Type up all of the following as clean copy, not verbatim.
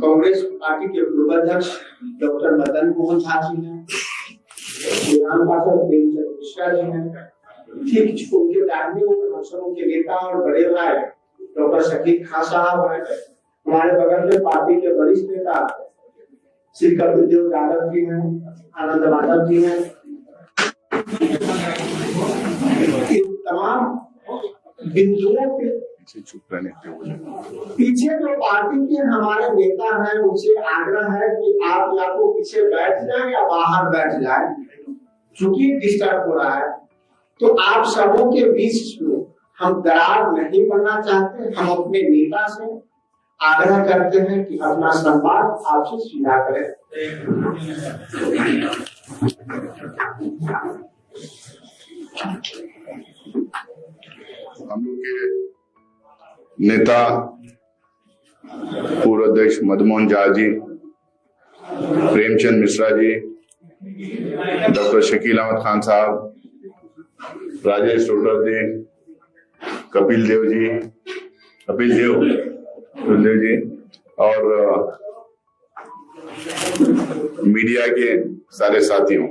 Congress party के पूर्व अध्यक्ष डॉक्टर मदन मोहन झा जी हैं, विधान पार्षद प्रेमचंद मिश्रा जी हैं, ठीक उनके दाहिने अवसरों के नेता और बड़े भाई डॉक्टर शकील खान साहब हैं, हमारे बगल में पार्टी के वरिष्ठ नेता श्री कपिल देव यादव जी हैं, आनंद माधव जी हैं। तमाम बिंदुओं के पीछे जो पार्टी के हमारे नेता हैं उनसे आग्रह है कि आप या तो पीछे बैठ जाएं या बाहर बैठ जाएं, चूंकि डिस्टर्ब हो रहा है। तो आप सबों के बीच में हम दरार नहीं बनना चाहते। हम अपने नेता से आग्रह करते हैं कि अपना संवाद आपसे सीधा करें। हम लोग के नेता पूर्व अध्यक्ष मदन झा जी, प्रेमचंद मिश्रा जी, डॉक्टर शकील अहमद खान साहब, राजेश टोटर जी, कपिल देव जी और मीडिया के सारे साथियों,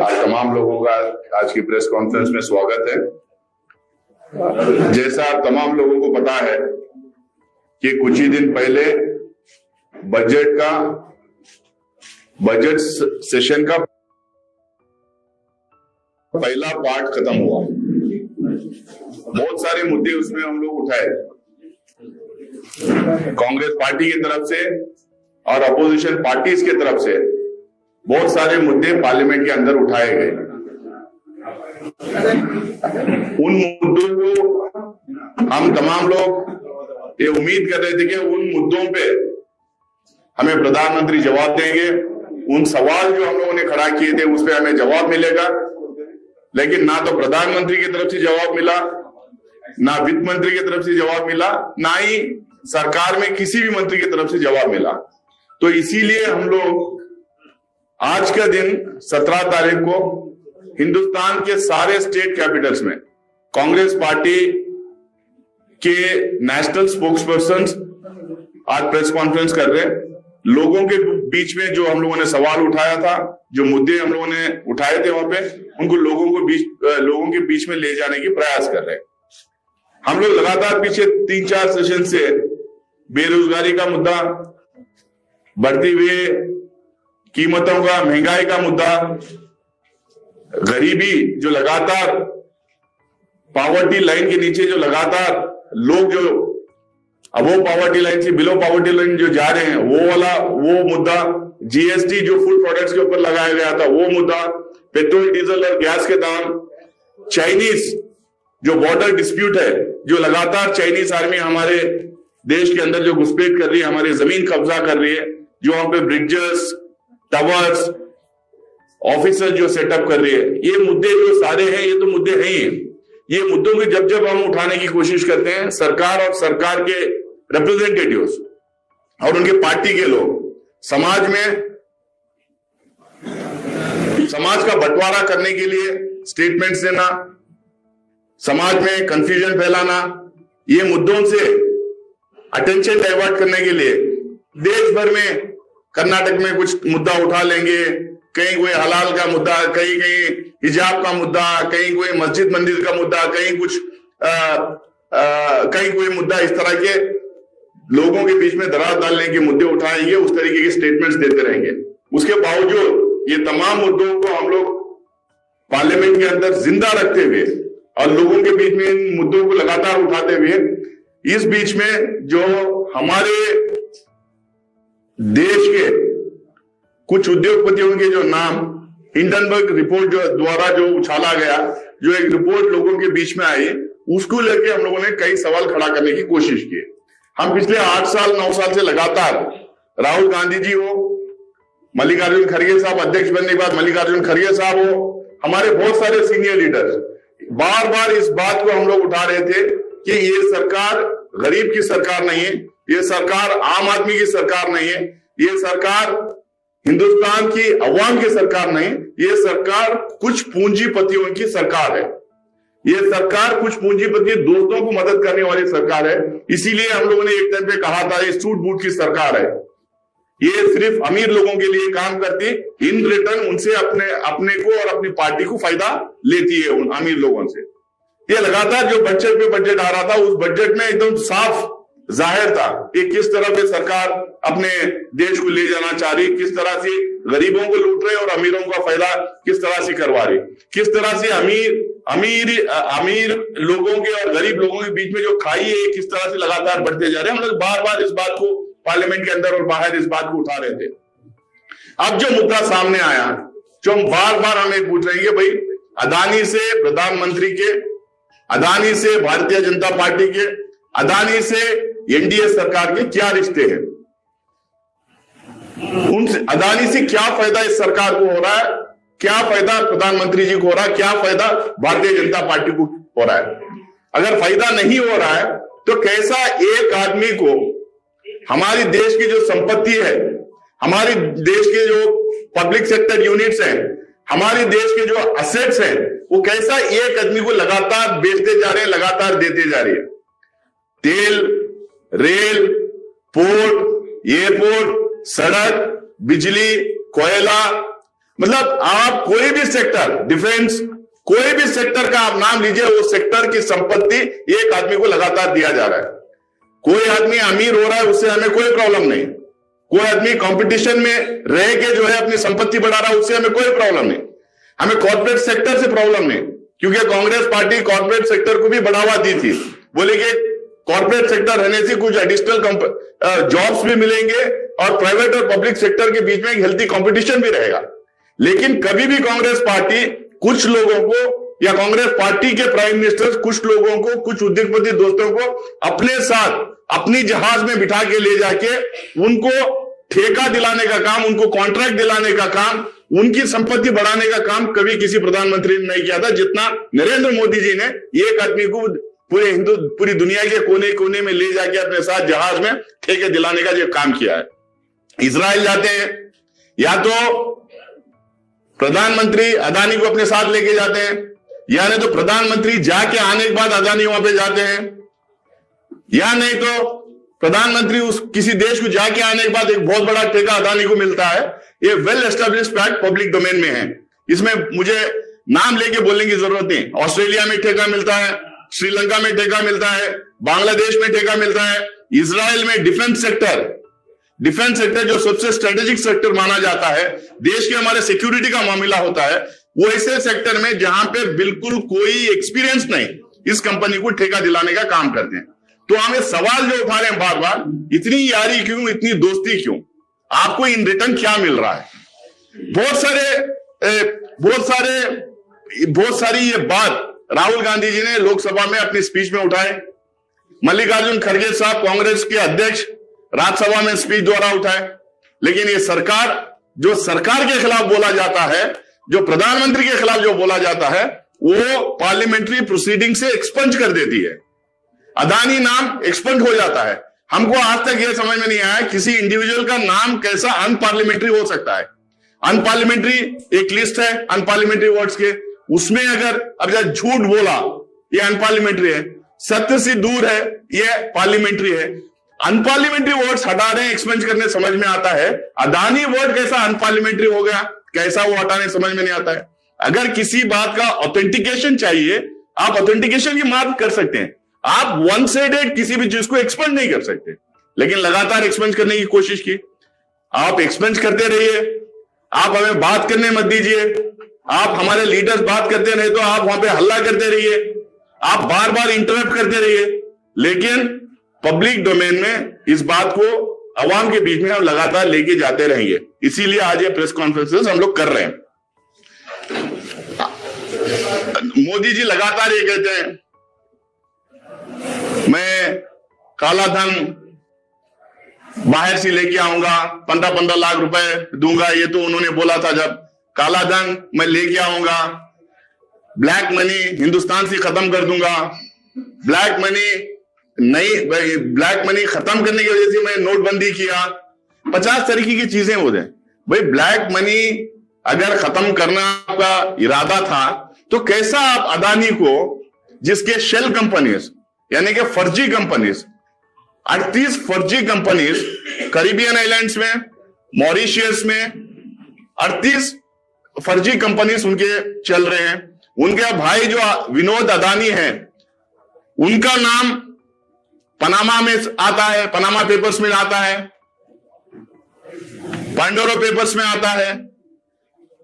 आज तमाम लोगों का आज की प्रेस कॉन्फ्रेंस में स्वागत है। जैसा तमाम लोगों को पता है कि कुछ ही दिन पहले बजट सेशन का पहला पार्ट खत्म हुआ। बहुत सारे मुद्दे उसमें हम लोग उठाए, कांग्रेस पार्टी की तरफ से और अपोजिशन पार्टीज की तरफ से बहुत सारे मुद्दे पार्लियामेंट के अंदर उठाए गए। उन मुद्दों को हम तमाम लोग ये उम्मीद कर रहे थे कि उन मुद्दों पे हमें प्रधानमंत्री जवाब देंगे, उन सवाल जो हम लोगों ने खड़ा किए थे उस पे हमें जवाब मिलेगा। लेकिन ना तो प्रधानमंत्री की तरफ से जवाब मिला, ना वित्त मंत्री की तरफ से जवाब मिला, ना ही सरकार में किसी भी मंत्री की तरफ से जवाब मिला। तो इसीलिए हम लोग आज का दिन 17 तारीख को हिंदुस्तान के सारे स्टेट कैपिटल्स में कांग्रेस पार्टी के नेशनल स्पोक्सपर्सन आज प्रेस कॉन्फ्रेंस कर रहे हैं। लोगों के बीच में जो हम लोगों ने सवाल उठाया था, जो मुद्दे हम लोगों ने उठाए थे वहां पे, उनको लोगों के बीच में ले जाने की प्रयास कर रहे हैं। हम लोग लगातार पीछे 3-4 सेशन से बेरोजगारी का मुद्दा, बढ़ती हुई कीमतों का, महंगाई का मुद्दा, गरीबी जो लगातार पॉवर्टी लाइन के नीचे जो लगातार लोग जो अबोव पॉवर्टी लाइन से बिलो पॉवर्टी लाइन जो जा रहे हैं वो मुद्दा, जीएसटी जो फूड प्रोडक्ट्स के ऊपर लगाया गया था वो मुद्दा, पेट्रोल डीजल और गैस के दाम, चाइनीज जो बॉर्डर डिस्प्यूट है, जो लगातार चाइनीज आर्मी हमारे देश के अंदर जो घुसपैठ कर रही है, हमारी जमीन कब्जा कर रही है, जो वहां पे ब्रिजेस, टावर्स, ऑफिसर जो सेटअप कर रही है, ये मुद्दे जो सारे हैं ये तो मुद्दे हैं ही। ये मुद्दों को जब हम उठाने की कोशिश करते हैं, सरकार और सरकार के रिप्रेजेंटेटिव्स और उनके पार्टी के लोग समाज का बंटवारा करने के लिए स्टेटमेंट्स देना, समाज में कंफ्यूजन फैलाना, ये मुद्दों से अटेंशन डाइवर्ट करने के लिए देश भर में कर्नाटक में कुछ मुद्दा उठा लेंगे, कहीं कोई हलाल का मुद्दा, कहीं हिजाब का मुद्दा, कहीं कोई मस्जिद मंदिर का मुद्दा, कहीं कोई मुद्दा, इस तरह के लोगों के बीच में दरार डालने के मुद्दे उठाएंगे, उस तरीके के स्टेटमेंट्स देते रहेंगे। उसके बावजूद ये तमाम मुद्दों को हम लोग पार्लियामेंट के अंदर जिंदा रखते हुए और लोगों के बीच में इन मुद्दों को लगातार उठाते हुए, इस बीच में जो हमारे देश के कुछ उद्योगपतियों के जो नाम हिंडनबर्ग रिपोर्ट द्वारा जो उछाला गया, जो एक रिपोर्ट लोगों के बीच में आई, उसको लेके हम लोगों ने कई सवाल खड़ा करने की कोशिश की। हम पिछले 8 साल 9 साल से लगातार राहुल गांधी जी हो, मल्लिकार्जुन खड़गे साहब अध्यक्ष बनने के बाद मल्लिकार्जुन खड़गे साहब हो, हमारे बहुत सारे सीनियर लीडर्स बार बार इस बात को हम लोग उठा रहे थे कि ये सरकार गरीब की सरकार नहीं है, ये सरकार आम आदमी की सरकार नहीं है, ये सरकार हिंदुस्तान की अवाम की सरकार नहीं, ये सरकार कुछ पूंजीपतियों की सरकार है। ये सरकार कुछ पूंजीपति दोस्तों को मदद करने वाली सरकार है। इसीलिए हम लोगों ने एक टाइम पे कहा था ये सूट बूट की सरकार है, ये सिर्फ अमीर लोगों के लिए काम करती, इन रिटर्न उनसे अपने को और अपनी पार्टी को फायदा लेती है उन अमीर लोगों से। ये लगातार जो बजट पे बजट आ रहा था, उस बजट में एकदम साफ जाहिर था कि किस तरह से सरकार अपने देश को ले जाना चाह रही, किस तरह से गरीबों को लूट रहे और अमीरों का फायदा किस तरह से करवा रही, किस तरह से अमीर लोगों के और गरीब लोगों के बीच में जो खाई है किस तरह से लगातार बढ़ते जा रहे हैं। हम लोग बार बार इस बात को पार्लियामेंट के अंदर और बाहर इस बात को उठा रहे थे। अब जो मुद्दा सामने आया, जो हम बार बार हमें पूछ रहे हैं कि भाई अदानी से प्रधानमंत्री के, अदानी से भारतीय जनता पार्टी के, अदानी से एनडीए सरकार के क्या रिश्ते हैं, उनसे अदानी से क्या फायदा इस सरकार को हो रहा है, क्या फायदा प्रधानमंत्री जी को हो रहा है, क्या फायदा भारतीय जनता पार्टी को हो रहा है। अगर फायदा नहीं हो रहा है तो कैसा एक आदमी को हमारी देश की जो संपत्ति है, हमारी देश के जो पब्लिक सेक्टर यूनिट्स हैं, हमारी देश के जो असेट्स हैं, वो कैसा एक आदमी को लगातार बेचते जा रहे हैं, लगातार देते जा रही है। तेल, रेल, पोर्ट, एयरपोर्ट, सड़क, बिजली, कोयला, मतलब आप कोई भी सेक्टर, डिफेंस, कोई भी सेक्टर का आप नाम लीजिए, वो सेक्टर की संपत्ति एक आदमी को लगातार दिया जा रहा है। कोई आदमी अमीर हो रहा है, उससे हमें कोई प्रॉब्लम नहीं। कोई आदमी कंपटीशन में रह के जो है अपनी संपत्ति बढ़ा रहा है, उससे हमें कोई प्रॉब्लम नहीं। हमें कॉर्पोरेट सेक्टर से प्रॉब्लम नहीं, क्योंकि कांग्रेस पार्टी कॉर्पोरेट सेक्टर को भी बढ़ावा दी थी। बोले कि कॉर्पोरेट सेक्टर रहने से कुछ एडिशनल जॉब्स भी मिलेंगे और प्राइवेट और पब्लिक सेक्टर के बीच में एक हेल्थी कंपटीशन भी रहेगा। लेकिन कभी भी कांग्रेस पार्टी कुछ लोगों को या कांग्रेस पार्टी के प्राइम मिनिस्टर कुछ लोगों को, कुछ उद्योगपति दोस्तों को अपने साथ अपनी जहाज में बिठा के ले जाके उनको ठेका दिलाने का काम, उनको कॉन्ट्रैक्ट दिलाने का काम, उनकी संपत्ति बढ़ाने का काम कभी किसी प्रधानमंत्री ने नहीं किया था, जितना नरेंद्र मोदी जी ने एक आदमी को पूरी दुनिया के कोने कोने में ले जाके अपने साथ जहाज में ठेके दिलाने का जो काम किया है। इजराइल जाते हैं, या तो प्रधानमंत्री अदानी को अपने साथ लेके जाते हैं, या नहीं तो प्रधानमंत्री जाके आने के बाद अदानी वहां पे जाते हैं, या नहीं तो प्रधानमंत्री उस किसी देश को जाके आने के बाद एक बहुत बड़ा ठेका अदानी को मिलता है। ये well established fact public domain में है, इसमें मुझे नाम लेके बोलने की जरूरत नहीं। ऑस्ट्रेलिया में ठेका मिलता है, श्रीलंका में ठेका मिलता है, बांग्लादेश में ठेका मिलता है, इजराइल में डिफेंस सेक्टर जो सबसे स्ट्रेटेजिक सेक्टर माना जाता है, देश के हमारे सिक्योरिटी का मामला होता है, वो ऐसे सेक्टर में जहां पे बिल्कुल कोई एक्सपीरियंस नहीं, इस कंपनी को ठेका दिलाने का काम करते हैं। तो हमें सवाल जो उठा रहे हैं बार बार, इतनी यारी क्यों, इतनी दोस्ती क्यों, आपको इन रिटर्न क्या मिल रहा है? बहुत सारी ये बात राहुल गांधी जी ने लोकसभा में अपनी स्पीच में उठाए, मल्लिकार्जुन खड़गे साहब कांग्रेस के अध्यक्ष राज्यसभा में स्पीच द्वारा उठाए। लेकिन ये सरकार, जो सरकार के खिलाफ बोला जाता है, जो प्रधानमंत्री के खिलाफ जो बोला जाता है, वो पार्लियामेंट्री प्रोसीडिंग से एक्सपंज कर देती है। अदानी नाम एक्सपंज हो जाता है। हमको आज तक यह समझ में नहीं आया किसी इंडिविजुअल का नाम कैसा अनपार्लियामेंट्री हो सकता है। अनपार्लियामेंट्री एक लिस्ट है अनपार्लियामेंट्री वर्ड्स के, उसमें अगर अब जब झूठ बोला ये अनपार्लियामेंट्री है, सत्य से दूर है ये पार्लियामेंट्री है। अनपार्लियामेंट्री वर्ड्स हटा रहे हैं, एक्सपेंज करने समझ में आता है। अदानी वर्ड कैसा अनपार्लियामेंट्री हो गया, कैसा वो हटाने समझ में नहीं आता है। अगर किसी बात का ऑथेंटिकेशन चाहिए, आप ऑथेंटिकेशन की बात कर सकते हैं, आप वन साइडेड किसी भी चीज को एक्सपेंज नहीं कर सकते। लेकिन लगातार एक्सपेंज करने की कोशिश की, आप एक्सपेंज करते रहिए, आप हमें बात करने मत दीजिए, आप हमारे लीडर्स बात करते रहे तो आप वहां पे हल्ला करते रहिए, आप बार बार इंटरप्ट करते रहिए। लेकिन पब्लिक डोमेन में इस बात को अवाम के बीच में हम लगातार लेके जाते रहेंगे। इसीलिए आज ये प्रेस कॉन्फ्रेंसेस हम लोग कर रहे हैं। मोदी जी लगातार ये कहते हैं मैं काला धन बाहर से लेके आऊंगा, 15-15 लाख रुपए दूंगा। ये तो उन्होंने बोला था जब काला धन मैं लेके आऊंगा, ब्लैक मनी हिंदुस्तान से खत्म कर दूंगा, ब्लैक मनी खत्म करने की वजह से मैं नोटबंदी किया, 50 तरीके की चीजें हो जाए। भाई ब्लैक मनी अगर खत्म करना आपका इरादा था तो कैसा आप अदानी को जिसके शेल कंपनीज यानी कि फर्जी कंपनीज, 38 फर्जी कंपनीज कैरिबियन आइलैंड्स में, मॉरिशियस में 38 फर्जी कंपनीज उनके चल रहे हैं। उनके भाई जो विनोद अदानी हैं, उनका नाम पनामा में आता है, पनामा पेपर्स में आता है, पांडोरा पेपर्स में आता है,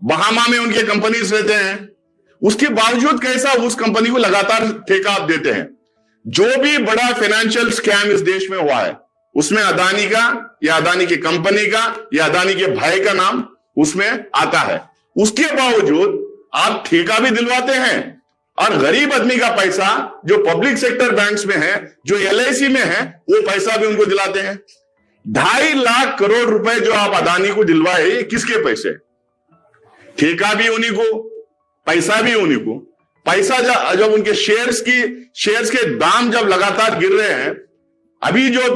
बहामा में उनके कंपनीज रहते हैं। उसके बावजूद कैसा उस कंपनी को लगातार ठेका आप देते हैं। जो भी बड़ा फाइनेंशियल स्कैम इस देश में हुआ है उसमें अदानी का या अदानी की कंपनी का या अदानी के भाई का नाम उसमें आता है। उसके बावजूद आप ठेका भी दिलवाते हैं और गरीब आदमी का पैसा जो पब्लिक सेक्टर बैंक्स में है, जो LIC में है, वो पैसा भी उनको दिलाते हैं। 2.5 लाख करोड़ रुपए जो आप अदानी को दिलवाए, ये किसके पैसे? ठेका भी उन्हीं को, पैसा भी उन्हीं को। पैसा जब उनके शेयर्स के दाम जब लगातार गिर रहे हैं, अभी जो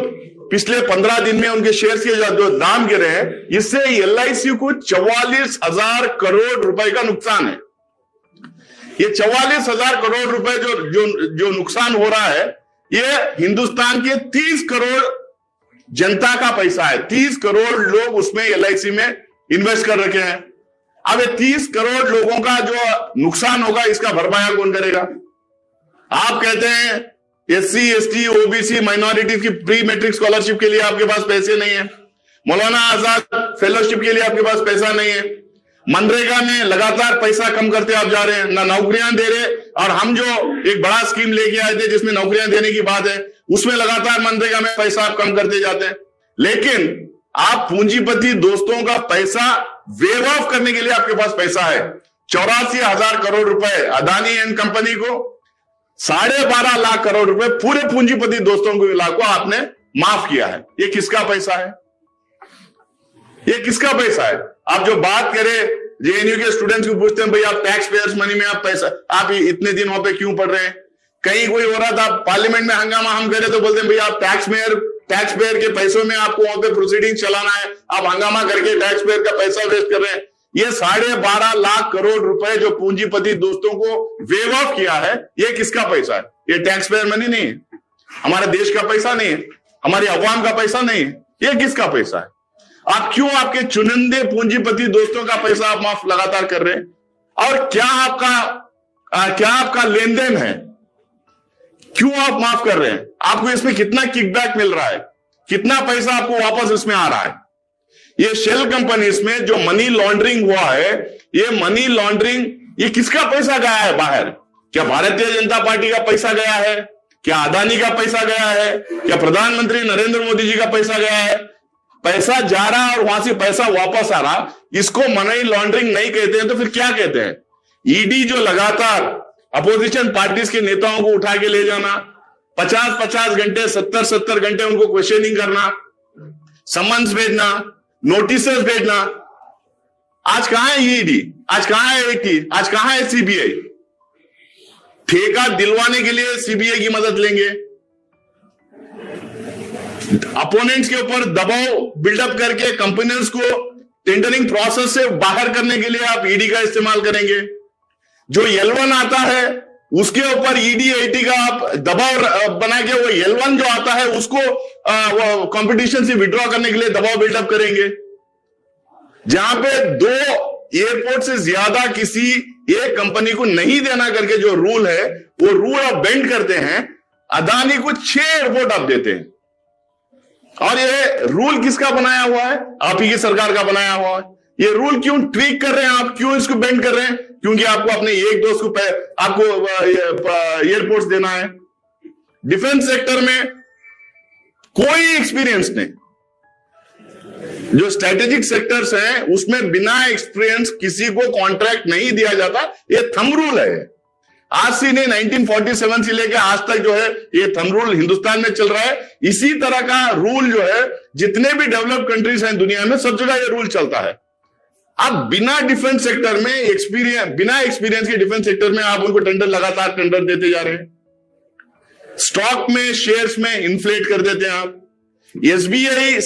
पिछले 15 दिन में उनके शेयर्स के जो दाम गिरे हैं, इससे LIC को 44,000 करोड़ रुपए का नुकसान है। ये 44,000 करोड़ रुपए जो नुकसान हो रहा है, ये हिंदुस्तान के 30 करोड़ जनता का पैसा है। 30 करोड़ लोग उसमें LIC में इन्वेस्ट कर रखे हैं। अब ये 30 करोड़ लोगों का जो नुकसान होगा, इसका भरपाया कौन करेगा? आप कहते हैं SC, ST, OBC माइनॉरिटीज की प्री मैट्रिक स्कॉलरशिप के लिए आपके पास पैसे नहीं है, मौलाना आजाद फेलोशिप के लिए आपके पास पैसा नहीं है, मनरेगा में लगातार पैसा कम करते आप जा रहे हैं, ना नौकरियां दे रहे। और हम जो एक बड़ा स्कीम लेके आए थे जिसमें नौकरियां देने की बात है, उसमें लगातार मनरेगा में पैसा आप कम करते जाते हैं। लेकिन आप पूंजीपति दोस्तों का पैसा वेव ऑफ करने के लिए आपके पास पैसा है। 84,000 करोड़ रुपए अदानी एंड कंपनी को, 12.5 लाख करोड़ रुपए पूरे पूंजीपति दोस्तों को आपने माफ किया है। ये किसका पैसा है? ये किसका पैसा है? आप जो बात करें JNU के स्टूडेंट्स को पूछते हैं, भाई आप टैक्स पेयर्स मनी में आप पैसा, आप इतने दिन वहां पे क्यों पढ़ रहे हैं? कहीं कोई हो रहा था पार्लियामेंट में हंगामा हम करे तो बोलते हैं भाई आप टैक्स पेयर के पैसों में आपको वहां पे प्रोसीडिंग चलाना है, आप हंगामा करके टैक्स पेयर का पैसा वेस्ट कर रहे हैं। ये 12.5 लाख करोड़ रुपए जो पूंजीपति दोस्तों को वेव ऑफ किया है, ये किसका पैसा है? ये टैक्स पेयर मनी नहीं है, हमारे देश का पैसा नहीं है, हमारी अवाम का पैसा नहीं है। ये किसका पैसा है? आप क्यों आपके चुनिंदे पूंजीपति दोस्तों का पैसा आप माफ लगातार कर रहे हैं? और क्या आपका लेन देन है? क्यों आप माफ कर रहे हैं? आपको इसमें कितना किकबैक मिल रहा है? कितना पैसा आपको वापस इसमें आ रहा है? ये शेल कंपनीज में जो मनी लॉन्ड्रिंग हुआ है, ये मनी लॉन्ड्रिंग, ये किसका पैसा गया है बाहर? क्या भारतीय जनता पार्टी का पैसा गया है? क्या अदानी का पैसा गया है? क्या प्रधानमंत्री नरेंद्र मोदी जी का पैसा गया है? पैसा जा रहा और वहां से पैसा वापस आ रहा, इसको मनी लॉन्ड्रिंग नहीं कहते हैं तो फिर क्या कहते हैं? ईडी जो लगातार अपोजिशन पार्टीज के नेताओं को उठा के ले जाना, 50-50 घंटे 70-70 घंटे उनको क्वेश्चनिंग करना, समन्स भेजना, नोटिस भेजना। आज कहां है ईडी? आज कहां है ET? आज कहां है CBI? ठेका दिलवाने के लिए CBI की मदद लेंगे, अपोनेंट्स के ऊपर दबाव बिल्डअप करके कंपनियों को टेंडरिंग प्रोसेस से बाहर करने के लिए आप ईडी का इस्तेमाल करेंगे। जो L1 आता है उसके ऊपर ED AT का आप दबाव बना के वो L1 जो आता है उसको कंपटीशन से विड्रॉ करने के लिए दबाव बिल्डअप करेंगे। जहां पे 2 एयरपोर्ट से ज्यादा किसी एक कंपनी को नहीं देना करके जो रूल है, वो रूल आप बेंड करते हैं। अदानी को 6 एयरपोर्ट आप देते हैं। और ये रूल किसका बनाया हुआ है? आप ही की सरकार का बनाया हुआ है। ये रूल क्यों ट्वीक कर रहे हैं आप? क्यों इसको बेंड कर रहे हैं? क्योंकि आपको अपने एक दोस्त को आपको एयरपोर्ट्स देना है। डिफेंस सेक्टर में कोई एक्सपीरियंस नहीं। जो स्ट्रेटेजिक सेक्टर्स हैं उसमें बिना एक्सपीरियंस किसी को कॉन्ट्रैक्ट नहीं दिया जाता। ये थंब रूल है। आज से नहीं, 1947 से लेकर आज तक जो है ये थंब रूल हिंदुस्तान में चल रहा है। इसी तरह का रूल जो है जितने भी डेवलप्ड कंट्रीज हैं दुनिया में, सब जगह ये रूल चलता है। आप बिना डिफेंस सेक्टर में बिना एक्सपीरियंस के डिफेंस सेक्टर में आप उनको लगातार टेंडर देते जा रहे हैं। स्टॉक में, शेयर्स में इन्फ्लेट कर देते हैं आप। SBI,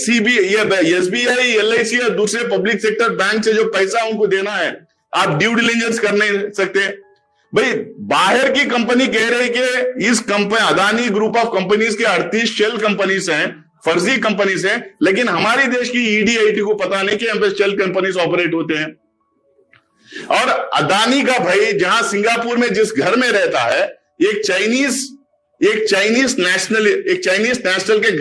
LIC और दूसरे पब्लिक सेक्टर बैंक से जो पैसा उनको देना है, आप ड्यू डिलिजेंस कर नहीं सकते। भाई बाहर की कंपनी कह रही कि इस company Adani group of companies के 38 शेल कंपनीज हैं, फर्जी कंपनीज हैं, लेकिन हमारे देश की ईडी आईटी को पता नहीं कि यहाँ पे शेल कंपनीज ऑपरेट होते हैं। और अदानी का भाई जहां सिंगापुर में जिस घर में रहता है, एक चाइनीज नेशनल के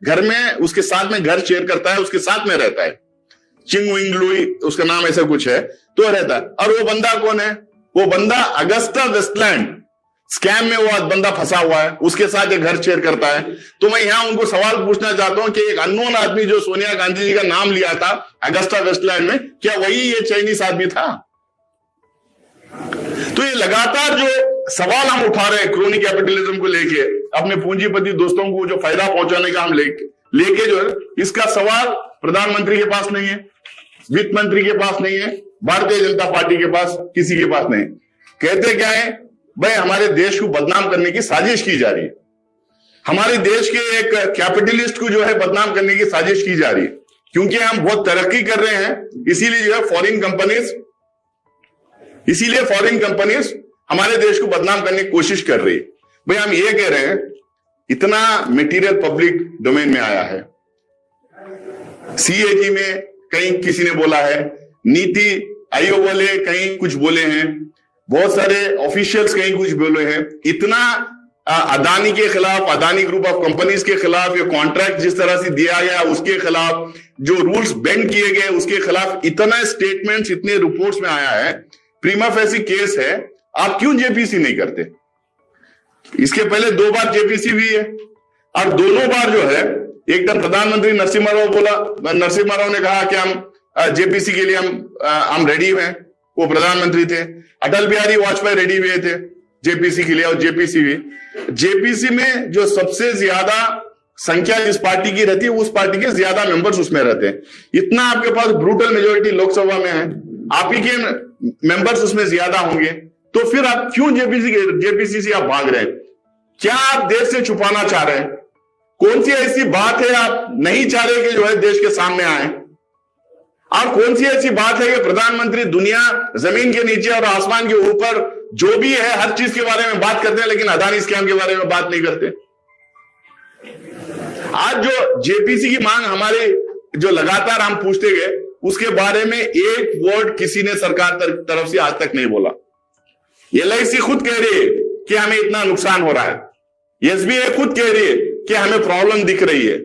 घर में उसके साथ में घर शेयर करता है, उसके साथ में रहता है, चिंग विंग लुई उसका नाम ऐसा कुछ है, तो रहता है। और वो बंदा कौन है? वो बंदा अगस्ता वेस्टलैंड स्कैम में वो बंदा फंसा हुआ है, उसके साथ एक घर शेयर करता है। तो मैं यहां उनको सवाल पूछना चाहता हूं कि एक अननोन आदमी जो सोनिया गांधी जी का नाम लिया था अगस्ता वेस्टलैंड में, क्या वही ये चाइनीज आदमी था? तो ये लगातार जो सवाल हम उठा रहे हैं क्रोनी कैपिटलिज्म को लेके, अपने पूंजीपति दोस्तों को जो फायदा पहुंचाने का हम लेके जो है, इसका सवाल प्रधानमंत्री के पास नहीं है, वित्त मंत्री के पास नहीं है, भारतीय जनता पार्टी के पास, किसी के पास नहीं। कहते क्या है भाई, हमारे देश को बदनाम करने की साजिश की जा रही है, हमारे देश के एक कैपिटलिस्ट को जो है बदनाम करने की साजिश की जा रही है, क्योंकि हम बहुत तरक्की कर रहे हैं, इसीलिए जो है फॉरेन कंपनीज हमारे देश को बदनाम करने की कोशिश कर रही है। भाई हम ये कह रहे हैं, इतना मटेरियल पब्लिक डोमेन में आया है, सीएजी में कहीं किसी ने बोला है, नीति आयोग वाले कहीं कुछ बोले हैं, बहुत सारे ऑफिशियल्स कहीं कुछ बोले हैं। इतना अदानी के खिलाफ, अदानी ग्रुप ऑफ कंपनीज के खिलाफ, ये कॉन्ट्रैक्ट जिस तरह से दिया गया उसके खिलाफ, जो रूल्स बेंड किए गए उसके खिलाफ इतना स्टेटमेंट्स, इतने रिपोर्ट्स में आया है, प्रीमा फेसी केस है। आप क्यों जेपीसी नहीं करते? इसके पहले 2 बार जेपीसी हुई है, और दोनों बार जो है, एक तो प्रधानमंत्री नरसिम्हा राव ने कहा कि हम जेपीसी के लिए हम रेडी हैं, वो प्रधानमंत्री थे। अटल बिहारी वाजपेयी रेडी हुए थे जेपीसी के लिए, और जेपीसी हुई। जेपीसी में जो सबसे ज्यादा संख्या जिस पार्टी की रहती है, उस पार्टी के ज्यादा मेंबर्स उसमें रहते हैं। इतना आपके पास ब्रूटल मेजोरिटी लोकसभा में है, आप ही के मेंबर्स उसमें ज्यादा होंगे, तो फिर आप क्यों जेपीसी से आप भाग रहे हैं? क्या आप देश से छुपाना चाह रहे हैं? कौन सी ऐसी बात है आप नहीं चाह रहे कि जो है देश के सामने आए? और कौन सी ऐसी बात है कि प्रधानमंत्री दुनिया जमीन के नीचे और आसमान के ऊपर जो भी है हर चीज के बारे में बात करते हैं, लेकिन अदानी स्कैम के बारे में बात नहीं करते? आज जो जेपीसी की मांग हमारे जो लगातार हम पूछते गए, उसके बारे में एक वर्ड किसी ने सरकार तरफ से आज तक नहीं बोला। एलआईसी खुद कह रही है कि हमें इतना नुकसान हो रहा है, एसबीआई खुद कह रही है कि हमें प्रॉब्लम दिख रही है,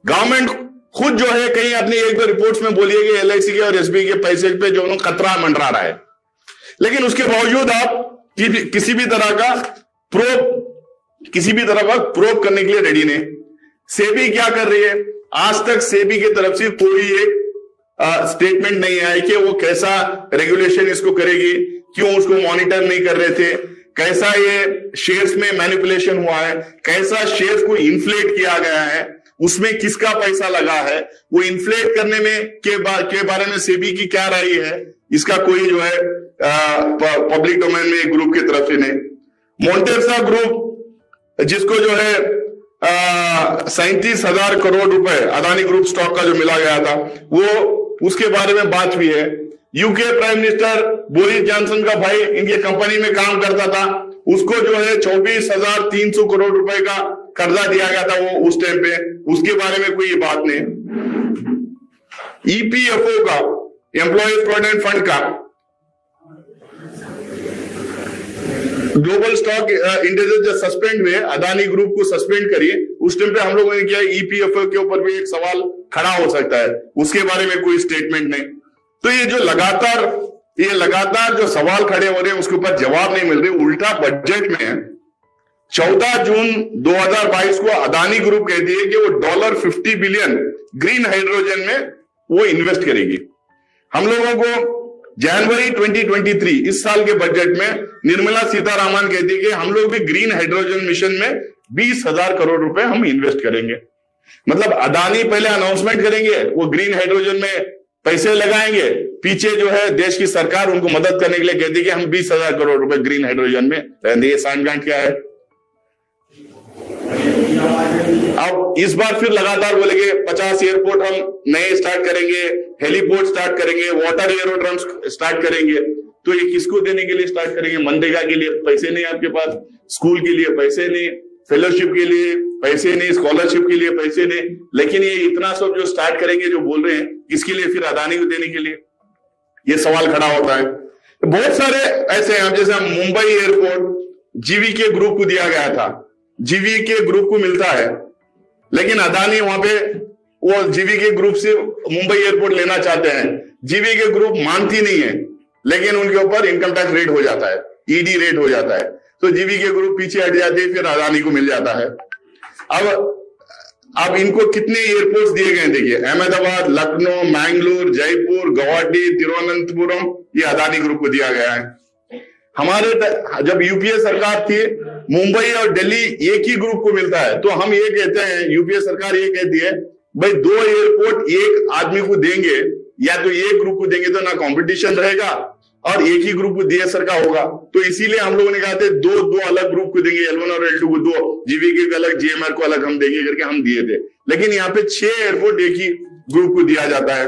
गवर्नमेंट खुद जो है कहीं अपनी 1-2 रिपोर्ट्स में बोली है कि एलआईसी के और एसबीआई के पैसे पे जो उन्होंने खतरा मंडरा रहा है, लेकिन उसके बावजूद आप किसी भी तरह का प्रोब करने के लिए रेडी नहीं। सेबी क्या कर रही है? आज तक सेबी की तरफ से कोई एक स्टेटमेंट नहीं आया कि वो कैसा रेगुलेशन इसको करेगी, क्यों उसको मॉनिटर नहीं कर रहे थे, कैसा ये शेयर्स में मैनिपुलेशन हुआ है, कैसा शेयर्स को इन्फ्लेट किया गया है, उसमें किसका पैसा लगा है, वो इन्फ्लेट करने में के बारे में सेबी की क्या राय है, इसका कोई जो है पब्लिक डोमेन में ग्रुप की तरफ से नहीं। मोंटेक्सा ग्रुप जिसको जो है 37,000 करोड़ रुपए अदानी ग्रुप स्टॉक का जो मिला गया था, वो उसके बारे में बात हुई है। UK prime minister Boris Johnson का भाई इनकी कंपनी में काम करता था, उसको जो है 24,300 करोड़ रुपए का कर्जा दिया गया था वो उस टाइम पे, उसके बारे में कोई बात नहीं। ईपीएफओ का, एम्प्लॉयज प्रोविडेंट फंड का, ग्लोबल स्टॉक इंडेक्स जो सस्पेंड हुए, अदानी ग्रुप को सस्पेंड करिए, उस टाइम पे हम लोगों ने किया ईपीएफओ के ऊपर भी एक सवाल खड़ा हो सकता है, उसके बारे में कोई स्टेटमेंट नहीं। तो ये लगातार जो सवाल खड़े हो रहे हैं उसके ऊपर जवाब नहीं मिल रहे। उल्टा बजट में 14 जून 2022 को अदानी ग्रुप कहती है कि वो $50 बिलियन ग्रीन हाइड्रोजन में वो इन्वेस्ट करेगी। हम लोगों को जनवरी 2023 इस साल के बजट में निर्मला सीतारामन कहती है कि हम लोग भी ग्रीन हाइड्रोजन मिशन में 20,000 करोड़ रुपए हम इन्वेस्ट करेंगे। मतलब अदानी पहले अनाउंसमेंट करेंगे, वो ग्रीन हाइड्रोजन में पैसे लगाएंगे, पीछे जो है देश की सरकार उनको मदद करने के लिए कहती है कि हम 20,000 करोड़ रुपए ग्रीन हाइड्रोजन में। ये सांठगांठ क्या है? अब इस बार फिर लगातार बोलेंगे 50 एयरपोर्ट हम नए स्टार्ट करेंगे, हेलीपोर्ट स्टार्ट करेंगे, वाटर एयरोड्रम स्टार्ट करेंगे। तो ये किसको देने के लिए स्टार्ट करेंगे? मनरेगा के लिए पैसे नहीं आपके पास, स्कूल के लिए पैसे नहीं, फेलोशिप के लिए पैसे नहीं, स्कॉलरशिप के लिए पैसे नहीं, लेकिन ये इतना सब जो स्टार्ट करेंगे, जो बोल रहे हैं, किसके लिए? फिर अदानी को देने के लिए। ये सवाल खड़ा होता है। बहुत सारे ऐसे हैं, जैसे मुंबई एयरपोर्ट जीवीके ग्रुप को दिया गया था, जीवीके ग्रुप को मिलता है, लेकिन अदानी वहां पे वो जीवीके ग्रुप से मुंबई एयरपोर्ट लेना चाहते हैं, जीवीके ग्रुप मानती नहीं है, लेकिन उनके ऊपर इनकम टैक्स रेट हो जाता है, ईडी रेट हो जाता है, तो जीवीके ग्रुप पीछे हट जाते हैं, फिर अदानी को मिल जाता है। अब इनको कितने एयरपोर्ट्स दिए गए? देखिए, अहमदाबाद, लखनऊ, मैंगलोर, जयपुर, गुवाहाटी, तिरुवनंतपुरम, ये अदानी ग्रुप को दिया गया है। हमारे जब यूपीए सरकार थी, मुंबई और दिल्ली एक ही ग्रुप को मिलता है, तो हम ये कहते हैं, यूपीए सरकार ये कहती है, भाई 2 एयरपोर्ट एक आदमी को देंगे या तो एक ग्रुप को देंगे तो ना कंपटीशन रहेगा और एक ही ग्रुप को डीएसआर का होगा, तो इसीलिए हम लोगों ने कहा था दो अलग ग्रुप को देंगे, L1 और L2 को, 2 जीवीके को अलग, जीएमआर को अलग हम देंगे करके हम दिए थे। लेकिन यहाँ पे 6 एयरपोर्ट एक ही ग्रुप को दिया जाता है।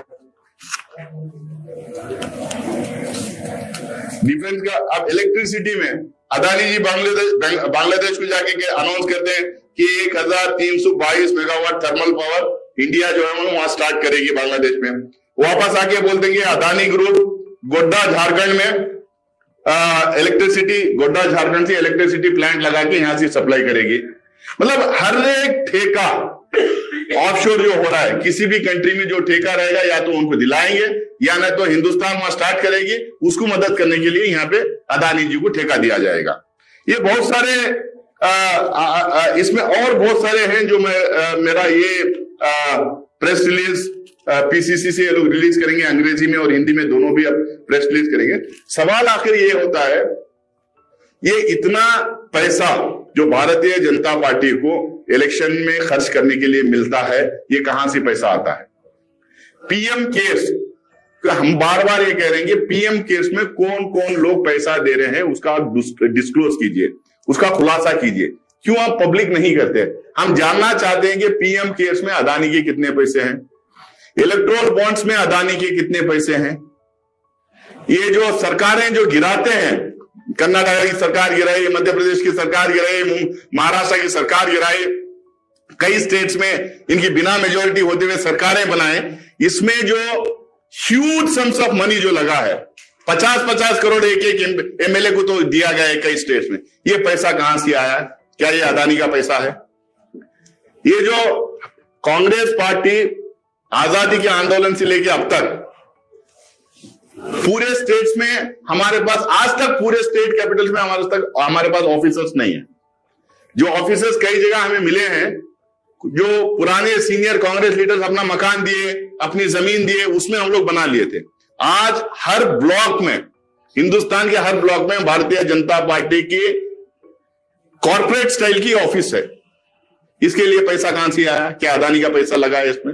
डिफेंस का, अब इलेक्ट्रिसिटी में अदानी जी बांग्लादेश को जाके अनाउंस करते हैं कि 1322 मेगावाट थर्मल पावर इंडिया जो है वहां स्टार्ट करेगी बांग्लादेश में। वापस आके बोलते हैं अदानी ग्रुप गोड्डा झारखंड में इलेक्ट्रिसिटी, गोड्डा झारखंड से इलेक्ट्रिसिटी प्लांट लगा के यहां से सप्लाई करेगी। मतलब हर एक ठेका ऑफशोर जो हो रहा है, किसी भी कंट्री में जो ठेका रहेगा या तो उनको दिलाएंगे या ना तो हिंदुस्तान वहां स्टार्ट करेगी, उसको मदद करने के लिए यहाँ पे अदानी जी को ठेका दिया जाएगा। ये बहुत सारे इसमें और बहुत सारे हैं जो मेरा ये प्रेस रिलीज पीसीसी से लोग रिलीज करेंगे, अंग्रेजी में और हिंदी में दोनों भी अब प्रेस रिलीज करेंगे। सवाल आखिर ये होता है, ये इतना पैसा जो भारतीय जनता पार्टी को इलेक्शन में खर्च करने के लिए मिलता है, ये कहां से पैसा आता है? पीएम केयर्स, हम बार बार ये कह रहे हैं कि पीएम केयर्स में कौन कौन लोग पैसा दे रहे हैं, उसका आप डिस्क्लोज कीजिए, उसका खुलासा कीजिए। क्यों आप पब्लिक नहीं करते? हम जानना चाहते हैं कि पीएम केयर्स में अदानी के कितने पैसे हैं, इलेक्ट्रोल बॉन्ड्स में अदानी के कितने पैसे हैं। ये जो सरकारें जो गिराते हैं, कर्नाटक की सरकार गिराई, मध्य प्रदेश की सरकार गिराई, महाराष्ट्र की सरकार गिराई, कई स्टेट्स में इनकी बिना मेजोरिटी होते हुए सरकारें बनाए, इसमें जो ह्यूज सम्स ऑफ मनी जो लगा है, 50-50 करोड़ एक एमएलए को तो दिया गया है कई स्टेट्स में। ये पैसा कहां से आया? क्या ये अदानी का पैसा है? ये जो कांग्रेस पार्टी आजादी के आंदोलन से लेकर अब तक पूरे स्टेट्स में हमारे पास, आज तक पूरे स्टेट कैपिटल्स में हमारे पास ऑफिसर्स नहीं है। जो ऑफिसर्स कई जगह हमें मिले हैं, जो पुराने सीनियर कांग्रेस लीडर्स अपना मकान दिए, अपनी जमीन दिए, उसमें हम लोग बना लिए थे। आज हर ब्लॉक में, हिंदुस्तान के हर ब्लॉक में भारतीय जनता पार्टी की कॉर्पोरेट स्टाइल की ऑफिस है। इसके लिए पैसा कहां से आया? क्या अदानी का पैसा लगा है इसमें?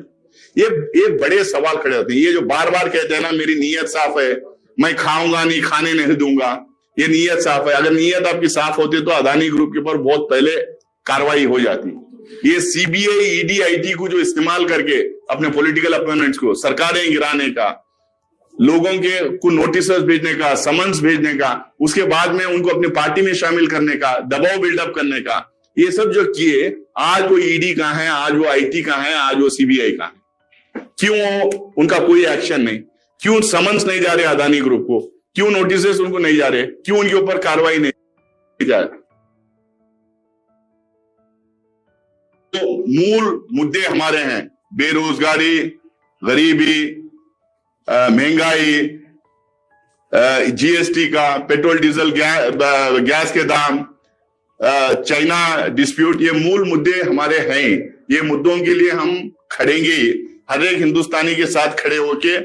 ये बड़े सवाल खड़े होते हैं। ये जो बार बार कहते हैं ना, मेरी नीयत साफ है, मैं खाऊंगा नहीं, खाने नहीं दूंगा, ये नीयत साफ है। अगर नीयत आपकी साफ होती तो अदानी ग्रुप के ऊपर बहुत पहले कार्रवाई हो जाती। ये सीबीआई, ईडी, आईटी को जो इस्तेमाल करके अपने पॉलिटिकल अपोनेंट्स को, सरकारें गिराने का, लोगों के को नोटिस भेजने का, समन्स भेजने का, उसके बाद में उनको अपनी पार्टी में शामिल करने का, दबाव बिल्डअप करने का, ये सब जो किए, आज वो ईडी कहां है, आज वो आईटी कहां है, आज वो सीबीआई कहां है? क्यों उनका कोई एक्शन नहीं? क्यों समन्स नहीं जा रहे अदानी ग्रुप को? क्यों नोटिस उनको नहीं जा रहे? क्यों उनके ऊपर कार्रवाई नहीं जा रही? तो मूल मुद्दे हमारे हैं बेरोजगारी, गरीबी, महंगाई, जीएसटी का, पेट्रोल डीजल गैस के दाम, चाइना डिस्प्यूट, ये मूल मुद्दे हमारे हैं। ये मुद्दों के लिए हम खड़ेंगे, हर एक हिंदुस्तानी के साथ खड़े होके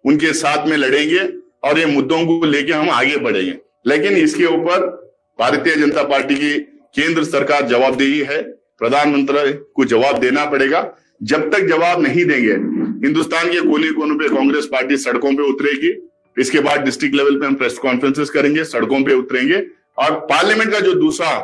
उनके साथ में लड़ेंगे और ये मुद्दों को लेके हम आगे बढ़ेंगे। लेकिन इसके ऊपर भारतीय जनता पार्टी की केंद्र सरकार जवाबदेही है, प्रधानमंत्री को जवाब देना पड़ेगा। जब तक जवाब नहीं देंगे, हिंदुस्तान के कोने कोने पे कांग्रेस पार्टी सड़कों पे उतरेगी। इसके बाद डिस्ट्रिक्ट लेवल पे हम प्रेस कॉन्फ्रेंसेस करेंगे, सड़कों पे उतरेंगे और पार्लियामेंट का जो दूसरा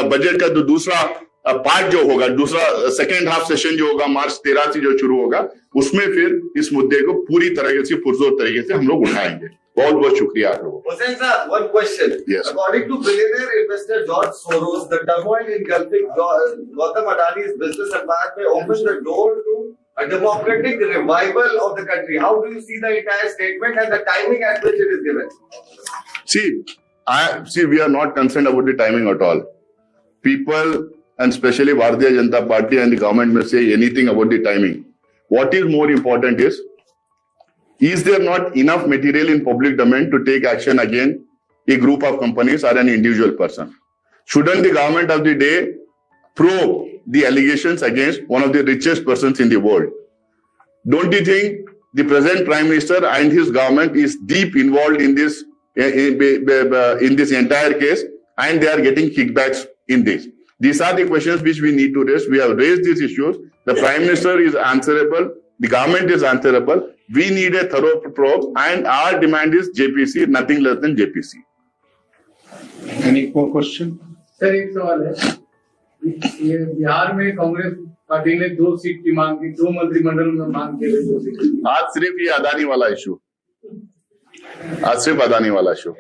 बजट का जो दूसरा पार्ट जो होगा, दूसरा सेकेंड हाफ सेशन जो होगा मार्च 13 से जो शुरू होगा, उसमें फिर इस मुद्दे को पूरी तरह से पुरजोर तरीके से हम लोग उठाएंगे। बहुत बहुत शुक्रिया आप लोगों Hussain sir, one question. Yes. According to billionaire investor George Soros, the turmoil engulfing Gautam Adani's business empire may open the door to a democratic revival of the country. How do you see the entire statement and the timing at which it is given? See, we are not concerned about the timing at all. People, and especially Bharatiya Janata Party and the government, may say anything about the timing. What is more important is there not enough material in public domain to take action against a group of companies or an individual person? Shouldn't the government of the day probe the allegations against one of the richest persons in the world? Don't you think the present Prime Minister and his government is deep involved in this entire case, and they are getting kickbacks in this? These are the questions which we need to raise. We have raised these issues. The Prime Minister is answerable. The government is answerable. We need a thorough probe, and our demand is JPC, nothing less than JPC. Any more question? Sir एक सवाल है, ये बिहार में Congress party ने 2 seat की मांग की, 2 मंत्रिमंडल में मांग की 2 सीट। आज सिर्फ ये अदानी वाला इशू